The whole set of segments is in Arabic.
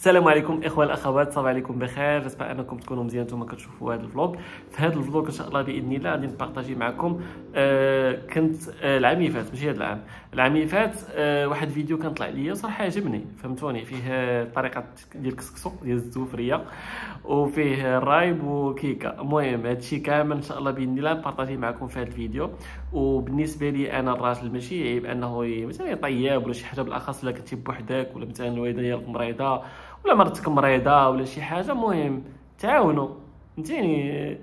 السلام عليكم اخوان الاخوات، صباح عليكم بخير. جسبر انكم تكونوا مزيان نتوما كتشوفوا هذا الفلوق. في هذا الفلوق ان شاء الله باذن الله غادي نبارطاجي معكم. كنت العام اللي فات، ماشي هذا العام اللي فات، واحد الفيديو كان طلع ليا صراحه عجبني، فهمتوني؟ فيه طريقه ديال الكسكسو ديال الزوفريه وفيه الرايب وكيكه. المهم هادشي كامل ان شاء الله باذن الله نبارطاجي معكم في هذا الفيديو. وبالنسبه لي انا الراجل ماشي عيب انه مثلا يطيب ولا شي حاجه، بالاخص الا كنتي بوحدك ولا مثلا الوالده ديالك مريضه ولا مرتك مريضه ولا شي حاجه. المهم تعاونوا، فهمتيني؟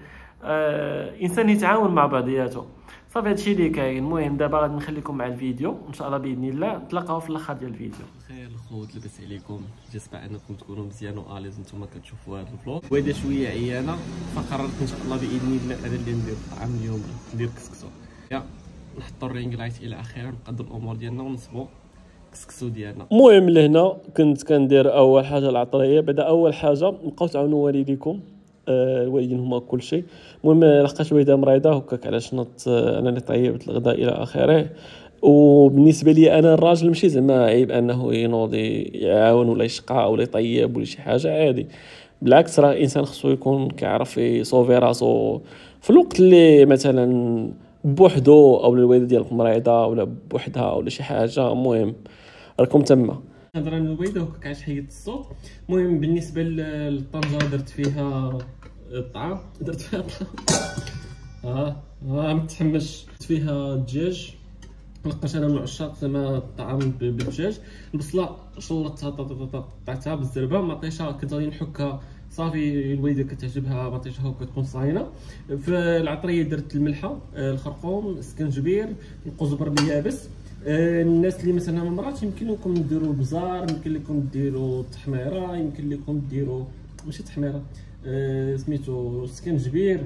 انسان يتعاون مع بعضياته. صافي هادشي اللي كاين. المهم دابا غادي نخليكم مع الفيديو ان شاء الله باذن الله، نتلاقاو في الاخر ديال الفيديو. خير الخوت، لاباس عليكم؟ جيسبر انكم تكونوا مزيان واليز نتوما كتشوفوا هذا الفلوغ. وهذا شويه عيانه، فقررت ان شاء الله باذن الله انا اللي ندير الطعام اليوم، ندير كسكسو. يا نحطوا الرينغ لايت الى اخره، نقادوا الامور ديالنا ونصبوا كسكسو ديالنا. المهم لهنا كنت كندير اول حاجه العطريه. بعدا اول حاجه بقاو تعاونوا والديكم، الوالدين هما كل شيء. المهم لقيت والده مريضه هكاك، علاش نط انا اللي طيبت الغداء الى اخره. وبالنسبه لي انا الراجل ماشي زعما عيب انه ينوض يعاون ولا يشقى ولا يطيب ولا شي حاجه، عادي. بالعكس، راه الانسان خصو يكون كيعرف يصوفي راسو في الوقت اللي مثلا بوحدو او الوالده ديالك مريضه ولا بوحدها ولا شي حاجه. المهم راكم تما. هضره الوالده هكاك علاش حيدت الصوت. المهم بالنسبه للطنجره درت فيها الطعام، متحمش. درت فيها الدجاج، لقيت انا من عشاق زعما الطعام بالدجاج. البصله شلطتها قطعتها بالزربه، مطيشه كنت غادي نحكها صافي. الوالده كتعجبها مطيشه هكا تكون صاينه. في العطريه درت الملحه، الخرقوم، السكنجبير، القزبر اليابس. الناس اللي مثلا مرات يمكن لكم ديروا البزار، يمكن لكم ديروا التحميره، يمكن لكم ديروا ماشي تحميره، سميتو السكنجبير،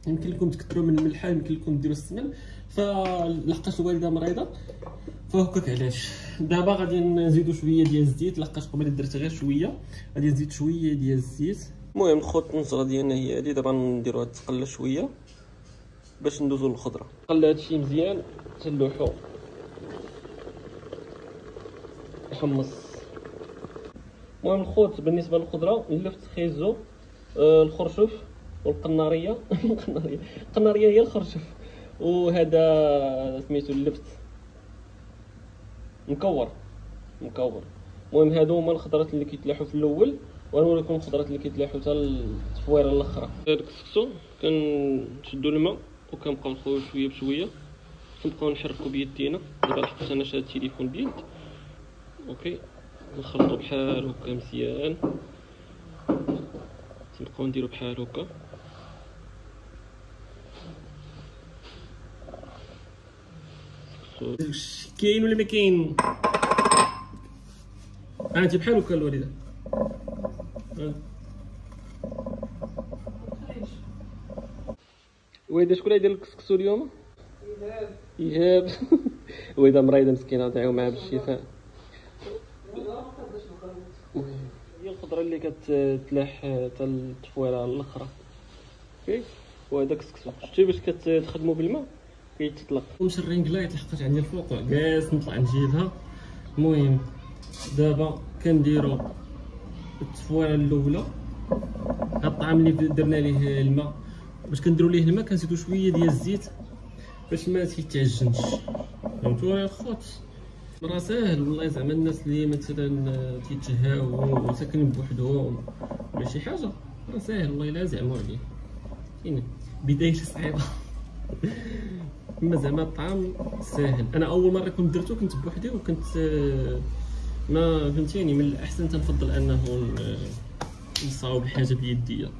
يمكن لكم تكثروا من الملحه، يمكن لكم ديروا السمن. فلحقت الوالده مريضه فهكاك علاش. دابا غادي نزيدوا شويه ديال الزيت، لحقاش قبيله درت غير شويه، غادي نزيد شويه ديال الزيت. المهم الخوت الطنجره ديالنا هي هادي. دابا نديروها تقلى شويه باش ندوزو للخضره. قلى هادشي مزيان، تلوحو يحمص. المهم الخوت بالنسبه للخضره اللفت خيزو، الخرشف والقناريه. القناريه هي الخرشف، وهذا سميتو اللفت مكور. المهم هادو هما الخضرات اللي كيتلاحوا في الاول، ونوريكم الخضرات اللي كيتلاحوا حتى التصويره الاخرى. الكسكسو كنشدو الماء وكنبقاو نخويو شويه بشويه، كنبقاو نحركو بيدينا. دابا لحقت انا شاد التليفون بيد، اوكي. نخلطو بحال هكا مزيان، نبقاو نديرو بحال هكا. كاين ولا ما كاين؟ انت بحال هكا الوالده. ويدا شكون اللي يدير الكسكسو اليوم؟ ايهاب. ويدا مريضه مسكينه، دعيو معها بالشفاء. هي الخضره اللي كتلاح حتى التفويره الاخرى، اوكي. وهذا كسكسو شتي باش كتخدموا بالماء كيتطلق. ومشى الرينغ لايت لحقت عندي الفوق كاس نطلع نجيبها. المهم دابا كنديروا التفويره الاولى. هاد الطعام اللي درنا ليه الماء، باش كنديروا ليه الماء كنزيدوا شويه ديال الزيت باش ما تيتعجنش. فهمتوا يا الخوت؟ راه ساهل والله. زعما الناس اللي مثلا تيتشهاو وساكنين بوحدهم ولا شي حاجه، راه ساهل والله الا زعموا عليه. كاين بدايه صعيبه. اما زعما الطعام ساهل. انا اول مره كنت درتو كنت بوحدي وكنت ما فهمتيني، من الاحسن تنفضل انه نصاوب الحاجه بيديا.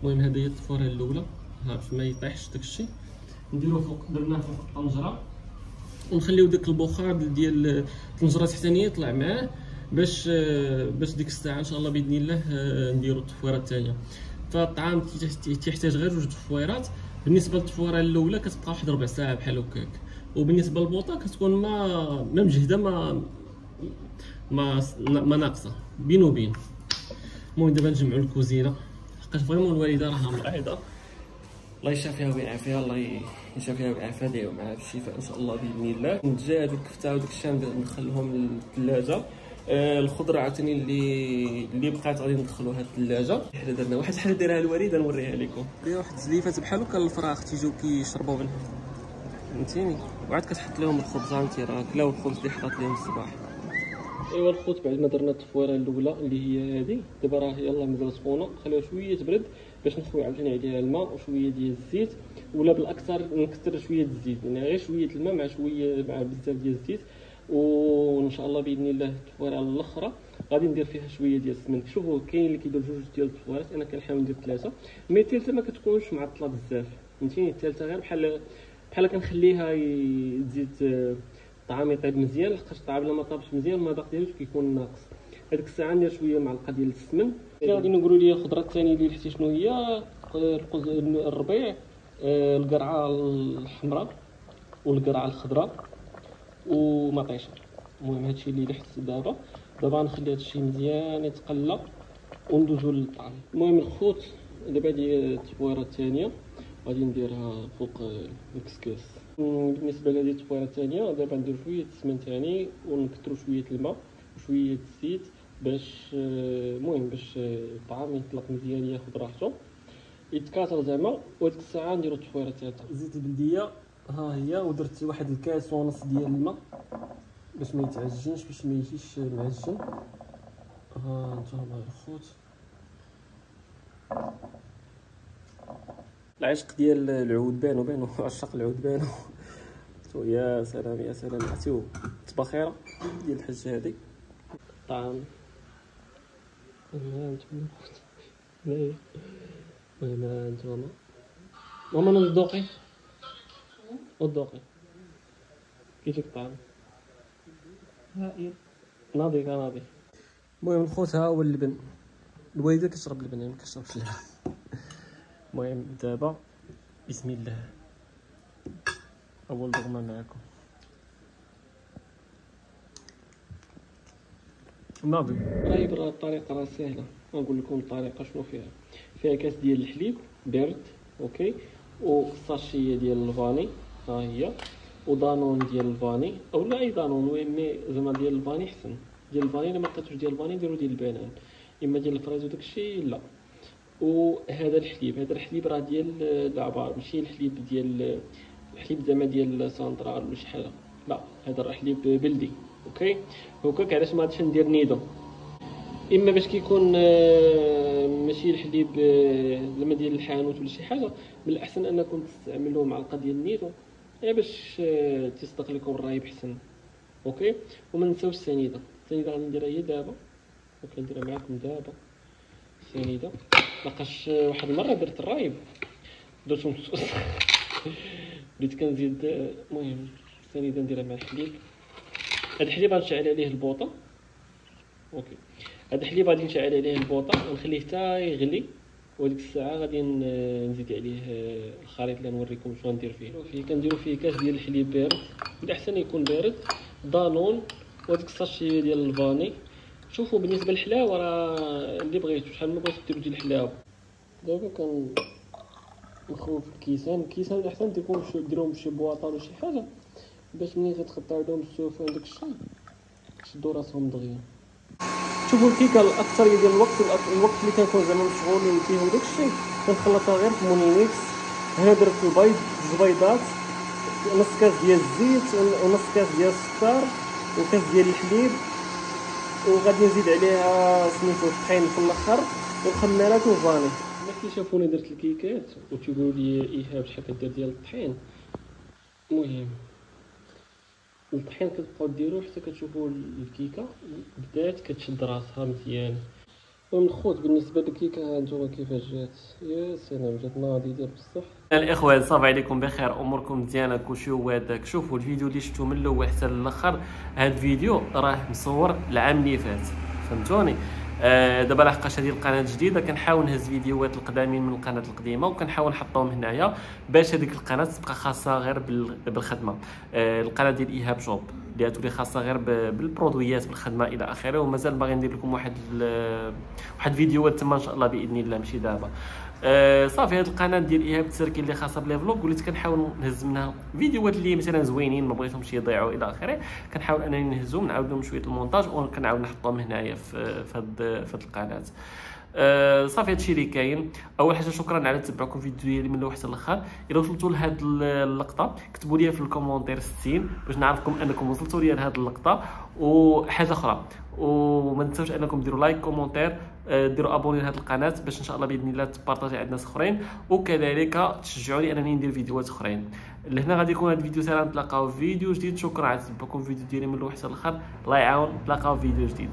المهم هذه هي الطفوره الاولى، باش ما يطيحش داكشي. نديرو فوق، درناه فوق الطنجره ونخليو داك البخار ديال الطنجره التحتانيه يطلع معاه، باش ديك الساعه ان شاء الله باذن الله نديرو التفويره الثانيه. فالطعام تيحتاج غير 2 تفويرات. بالنسبه للتفويره الاولى كتبقى واحد ربع ساعه بحال هكاك، وبالنسبه للبوطه كتكون ما مجهده ما ناقصه، بين وبين. المهم دابا نجمعوا الكوزينه، لقيت فريمون الوالده راها مريضه، الله يشافيها ويعافيها، الله يشافيها ويعافيها. دعيو معها بالشفاء ان شاء الله باذن الله. الدجاج والكفته وداك الشام ندخلهم للثلاجه. الخضره عاوتاني اللي بقات غادي ندخلوها الثلاجه. حنا درنا واحد الحاجه دايرها الوريده نوريها لكم. داير واحد الزليفات بحال هكا الفراخ تيجيو كيشربوا منها فهمتيني، وعاد كتحط لهم الخبزه انت راه كلاو الخبز اللي حطات لهم الصباح. ايوا الخوت بعد ما درنا التفويره الاولى اللي هي هذه دابا راه يلاه مازال سخونه، خليها شويه تبرد باش نخوي عاوتاني عليها الماء وشويه ديال الزيت، ولا بالاكثر نكثر شويه الزيت، يعني غير شويه الماء مع بزاف ديال الزيت. وان شاء الله باذن الله التفويره الاخرى غادي ندير فيها شويه ديال السمن. شوفوا كاين اللي كيدير جوج ديال التفويرات، انا كنحاول ندير ثلاثه، مي الثالثه ما كتكونش معطله بزاف فهمتيني. الثالثه غير بحال كنخليها تزيد الطعام يطيب مزيان، لحقاش الطعام الا ما طابش مزيان المذاق ديالو كيكون ناقص. هذيك الساعه ندير شويه معلقه ديال السمن. غادي نقولوا لي الخضره الثانيه اللي حتى شنو هي الربيع، القرعه الحمراء والقرعه الخضراء ومطيشه. المهم هادشي اللي لحت دابا نخلي هادشي مزيان يتقلى وندوزو للطعام. المهم الخوت دابا هادي التفويره الثانيه غادي نديرها فوق الكسكاس. بالنسبه لهذه التفويره الثانيه دابا ندير شويه السمن ثاني ونكثروا شويه الماء وشويه الزيت باش المهم باش الطعام يطلق مزيان ياخذ راحته يتكاثر زعما. وديك الساعه نديروا التفويره الثالثه. زيت البلديه ها هي، ودرت واحد الكاس ونص ديال الماء باش ما يتعجنش، باش ما يجيش معجن. ها انتما الخوت العشق ديال العود بانوا عشاق العود بانوا. يا سلام يا سلام، عرفتو الطباخيره ديال الحاجه هذه الطعام. انتما ماما نذوقي كيفك الطعام؟ هائل ناضي كناضي. المهم الخوت ها هو اللبن، الوالده كتشرب اللبن ما كتشربش اللبن. المهم دابا بسم الله اول ضغمه معكم. ناضي طيب راه الطريقه راه سهله، نقول لكم الطريقه شنو فيها كاس ديال الحليب بارد اوكي، وساشيه ديال الفاني ها هي، ودانون ديال الفاني او لا اي دانون، المهم زعما ديال الفاني احسن. ديال الفاني الا ما لقيتوش ديال الفاني ديروا ديال البنان، اما ديال الفريز وداكشي لا. وهذا الحليب راه ديال العبار، ماشي الحليب ديال الحليب زعما ديال سنترال ولا شي حاجه، لا هذا راه حليب بلدي اوكي. هكاك علاش ما غاديش ندير نيدو، اما باش كيكون ماشي الحليب زعما ديال الحانوت ولا شي حاجه، من الاحسن انكم تستعملوا معلقه ديال النيدو باش تصدق لكم الرايب احسن اوكي. وما نساوش السنيده غادي نديرها هي دابا اوكي، نديرها معكم دابا السنيده، لقاش واحد المره درت الرايب درت مصوص بديت كنزيد. المهم السنيده نديرها مع الحليب. هاد الحليب غنشعل عليه البوطه اوكي، هاد الحليب غادي نشعل عليه البوطه ونخليه حتى يغلي، وديك الساعه غادي نزيد عليه الخليط اللي نوريكم شنو ندير فيه. كنديروا فيه كاس ديال الحليب بارد، الاحسن يكون بارد، دانون، وديك الساشيه ديال الفاني. شوفوا بالنسبه للحلاوه راه اللي بغيتو شحال ما بغيتو ديروا ديال الحلاوه. دابا نخوف الكيسان الاحسن تكون ديروهم بشي بواطه ولا شي حاجه باش ملي تتقطع لهم السوفه وداك الشيء يشدوا راسهم دغيا. شوفوا الكيكه الاكثريه ديال الوقت اللي كنكون زعما مشغول فيه وداك الشيء كنخلطها غير في مونيميكس. هنا درت البيض البيضات، نص كاس ديال الزيت ونص كاس ديال السكر وكاس ديال الحليب، وغادي نزيد عليها سميتو الطحين في الاخر والخمارات وفاني. كي شافوني درت الكيكات وتيقولوا لي ايهاب شحال كدير ديال الطحين. المهم الطحين كتبقاو ديروه حتى كتشوفوا الكيكه بدات كتشد راسها مزيان. المهم الخوت بالنسبه للكيكه ها نتوما كيفاش جات، يا سلام جات ناضي ديال بصح. الاخوان صافي عليكم بخير، اموركم مزيانه كلشي هو هذاك. شوفوا الفيديو اللي شفتو من الاول حتى للاخر، هذا الفيديو راه مصور العام اللي فات فهمتوني. دابا لحقاش هذه القناه جديده كنحاول نهز فيديوهات القدامين من القناه القديمه وكنحاول نحطهم هنايا باش هذيك القناه تبقى خاصه غير بالخدمه. القناه ديال ايهاب جوب اللي تولي خاصه غير بالبرودويات بالخدمه الى اخره، ومازال باغي ندير لكم واحد فيديوهات تما ان شاء الله باذن الله ماشي دابا. صافي. هذه القناه ديال ايهاب التركي اللي خاصه بلي فلوغ، وليت كنحاول نهز منها فيديوهات اللي مثلا زوينين ما بغيتهمش يضيعوا الى اخره، كنحاول انني نهزهم نعاود لهم شويه المونتاج وكنعاود نحطهم هنايا في هذه القناه. صافي هادشي اللي كاين. اول حاجه شكرا على تبعكم الفيديو ديالي من الاول حتى الاخر. الا وصلتوا لهاد اللقطه كتبوا لي في الكومونتير 60 باش نعرفكم انكم وصلتوا لي لهاد اللقطه. وحاجه اخرى، وما تنساوش انكم ديروا لايك كومونتير، ديروا ابوني لهاد القناه باش ان شاء الله باذن الله تبارطاجي عند ناس اخرين، وكذلك تشجعوني انني ندير فيديوهات اخرين. لهنا غادي يكون هذا الفيديو سالا، نتلاقاو في فيديو جديد. شكرا على تبعكم الفيديو ديالي من الاول حتى الاخر، الله يعاون، نتلاقاو في فيديو جديد.